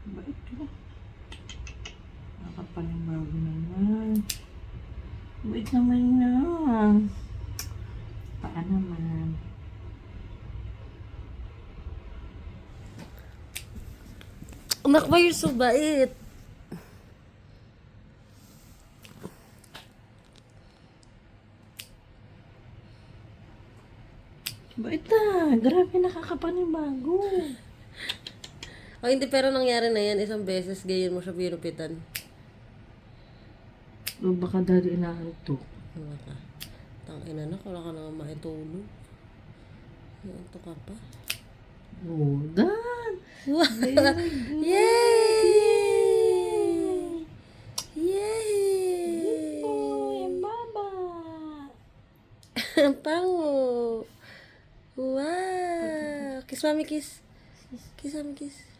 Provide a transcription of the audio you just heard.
Bait ka. Nakapanibago naman. Bait naman na. Paa naman. Anak ba you're so bait? Bait na. Grabe nakakapanibago. O hindi, pero nangyari na yan. Isang beses, ganyan mo siya pinupitan. O baka dahil inaantok. Ano ka? Tangina na, wala ka naman maitulog. Ito ka pa. Oh, Dan! Wow! Very good. Yay! Yay! Oh, yung baba. Ang pango! Wow! Kiss mami, kiss. Kiss mami, kiss.